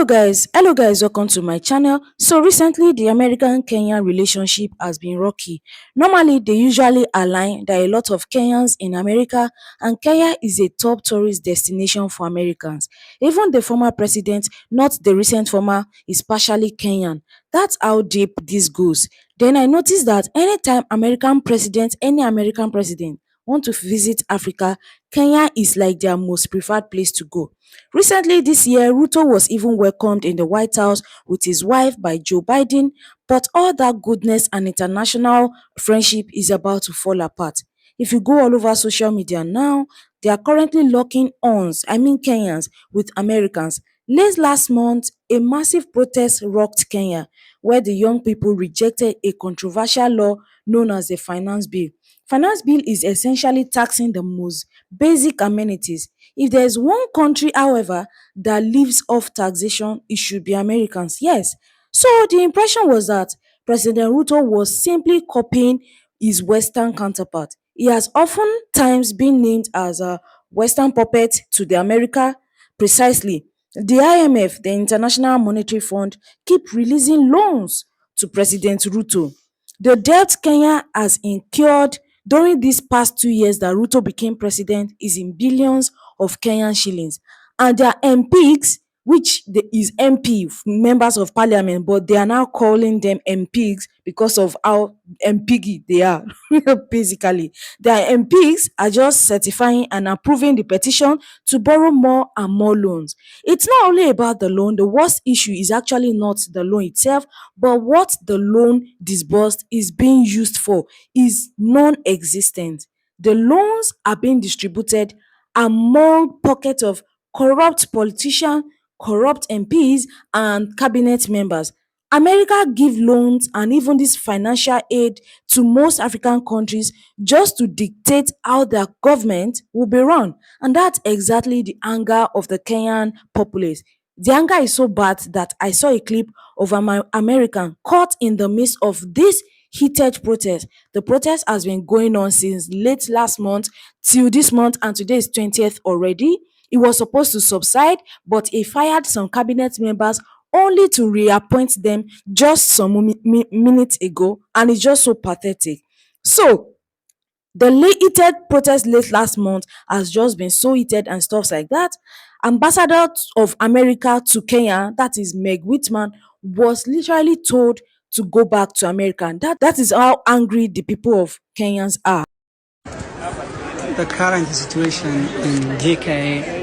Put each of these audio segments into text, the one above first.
Hello guys, welcome to my channel. So recently the American-Kenyan relationship has been rocky. Normally they usually align. There are a lot of Kenyans in America, and Kenya is a top tourist destination for Americans. Even the former president, not the recent former, is partially Kenyan. That's how deep this goes. Then I noticed that anytime any American president want to visit Africa, Kenya is like their most preferred place to go. Recently this year, Ruto was even welcomed in the White House with his wife by Joe Biden, but all that goodness and international friendship is about to fall apart. If you go all over social media now, they are currently locking horns, Kenyans, with Americans. Late last month, a massive protest rocked Kenya, where the young people rejected a controversial law known as the Finance Bill. Finance Bill is essentially taxing the most basic amenities. If there is one country, however, that lives off taxation, it should be Americans. Yes. So the impression was that President Ruto was simply copying his Western counterpart. He has often times been named as a Western puppet to the America. Precisely. The IMF, the International Monetary Fund, keep releasing loans to President Ruto. The debt Kenya has incurred during these past 2 years that Ruto became president is in billions of Kenyan shillings. And their MPs, is MP, members of parliament, but they are now calling them MPs because of how MPgy they are. Basically, their MPs are just certifying and approving the petition to borrow more and more loans. It's not only about the loan. The worst issue is actually not the loan itself, but what the loan disbursed is being used for is non-existent. The loans are being distributed among pockets of corrupt politicians, corrupt MPs, and cabinet members. America give loans and even this financial aid to most African countries just to dictate how their government will be run. And that's exactly the anger of the Kenyan populace. The anger is so bad that I saw a clip of an American caught in the midst of this heated protest. The protest has been going on since late last month till this month, and today is 20th already. It was supposed to subside, but he fired some cabinet members only to reappoint them just some minutes ago, and it's just so pathetic. So the heated protest late last month has just been so heated and stuff like that. Ambassador of America to Kenya, that is Meg Whitman, was literally told to go back to America. And that is how angry the people of Kenyans are. The current situation in JK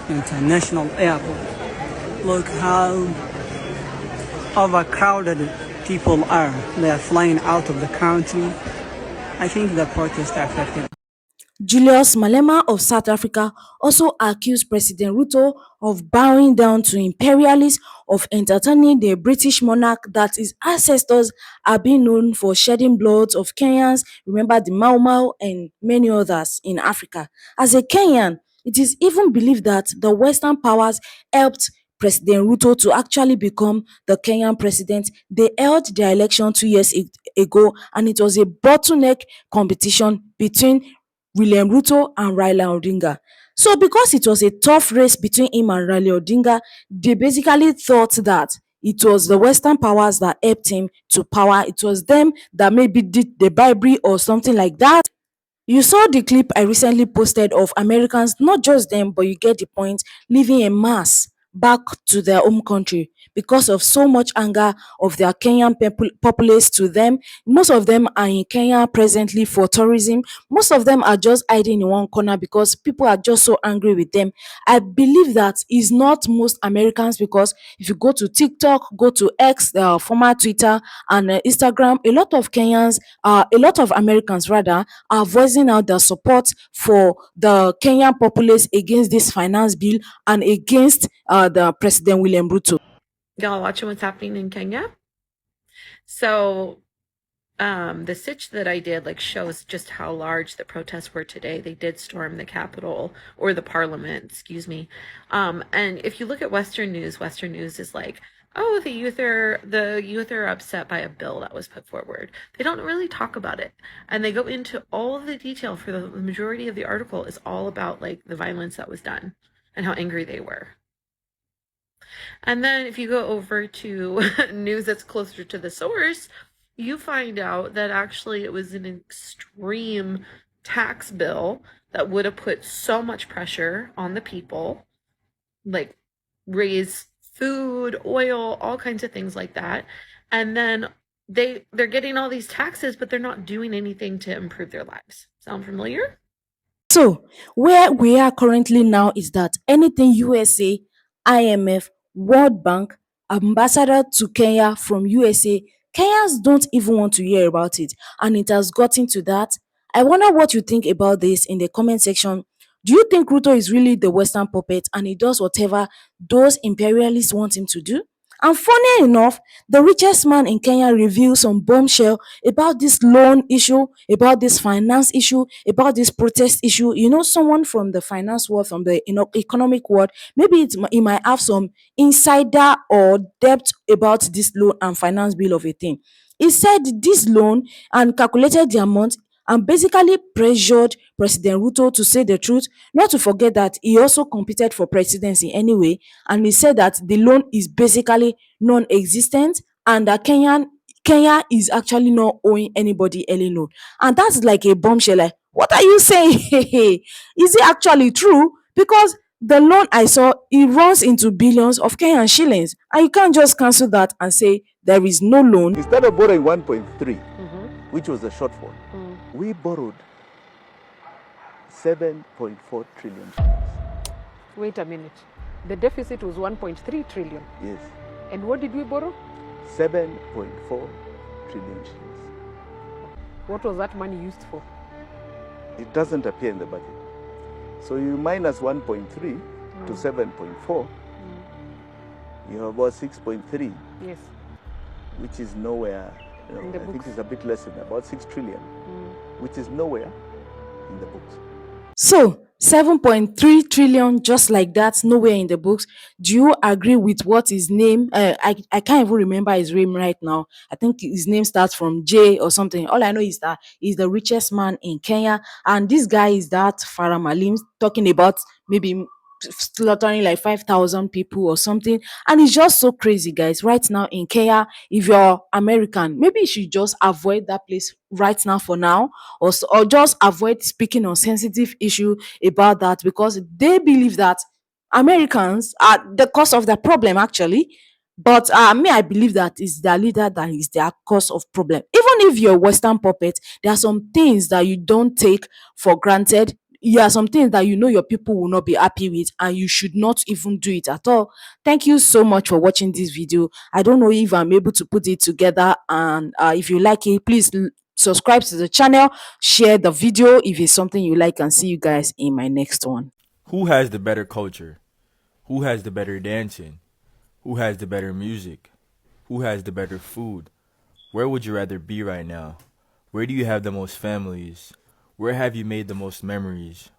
International Airport. Look how overcrowded people are. They are flying out of the country. I think the protests are affected. Julius Malema of South Africa also accused President Ruto of bowing down to imperialists, of entertaining the British monarch that his ancestors are being known for shedding blood of Kenyans. Remember the Mau Mau and many others in Africa. As a Kenyan, it is even believed that the Western powers helped President Ruto to actually become the Kenyan president. They held their election 2 years ago, and it was a bottleneck competition between William Ruto and Raila Odinga. So because it was a tough race between him and Raila Odinga, they basically thought that it was the Western powers that helped him to power. It was them that maybe did the bribery or something like that. You saw the clip I recently posted of Americans, not just them, but you get the point, leaving a mass back to their home country because of so much anger of their Kenyan populace to them. Most of them are in Kenya presently for tourism. Most of them are just hiding in one corner because people are just so angry with them. I believe that is not most Americans, because if you go to TikTok, go to X, former Twitter, and Instagram, a lot of Americans rather, are voicing out their support for the Kenyan populace against this finance bill and against the President William Ruto. Y'all watching what's happening in Kenya? So the sitch that I did shows just how large the protests were today. They did storm the Capitol, or the Parliament, excuse me. And if you look at Western news is like, oh, the youth are upset by a bill that was put forward. They don't really talk about it, and they go into all of the detail. For the majority of the article is all about the violence that was done and how angry they were. And then if you go over to news that's closer to the source, you find out that actually it was an extreme tax bill that would have put so much pressure on the people, like raise food, oil, all kinds of things like that. And then they're getting all these taxes, but they're not doing anything to improve their lives. Sound familiar? So, where we are currently now is that anything USA, IMF, World Bank, ambassador to Kenya from USA, Kenyans don't even want to hear about it. And it has gotten to that. I wonder what you think about this in the comment section. Do you think Ruto is really the Western puppet and he does whatever those imperialists want him to do? And funny enough, the richest man in Kenya revealed some bombshell about this loan issue, about this finance issue, about this protest issue. You know, someone from the finance world, from the economic world, maybe he might have some insider or depth about this loan and finance bill of a thing. He said this loan and calculated the amount and basically pressured President Ruto to say the truth, not to forget that he also competed for presidency anyway, and he said that the loan is basically non-existent and that Kenya is actually not owing anybody any loan. And that's like a bombshell. Like, what are you saying? Is it actually true? Because the loan I saw, it runs into billions of Kenyan shillings. And you can't just cancel that and say there is no loan. Instead of borrowing 1.3, which was the shortfall, we borrowed 7.4 trillion shillings. Wait a minute. The deficit was 1.3 trillion. Yes, And what did we borrow? 7.4 trillion shillings. What was that money used for? It doesn't appear in the budget. So you minus 1.3 to 7.4, you have about 6.3, Yes. which is nowhere. In the I think books. it's a bit less than about 6 trillion, which is nowhere in the books. So 7.3 trillion just like that, nowhere in the books. Do you agree with what his name? I can't even remember his name right now. I think his name starts from J or something. All I know is that he's the richest man in Kenya, and this guy is that Farah Malim talking about maybe slaughtering like 5,000 people or something. And it's just so crazy, guys. Right now in Kenya, if you're American, maybe you should just avoid that place right now for now, or just avoid speaking on sensitive issue about that, because they believe that Americans are the cause of the problem actually. But me, I believe that it's their leader that is their cause of problem. Even if you're a Western puppet, there are some things that you don't take for granted. There are some things that you know your people will not be happy with, and you should not even do it at all. Thank you so much for watching this video. I don't know if I'm able to put it together, and if you like it, please subscribe to the channel, share the video if it's something you like, and see you guys in my next one. Who has the better culture? Who has the better dancing? Who has the better music? Who has the better food? Where would you rather be right now? Where do you have the most families? Where have you made the most memories?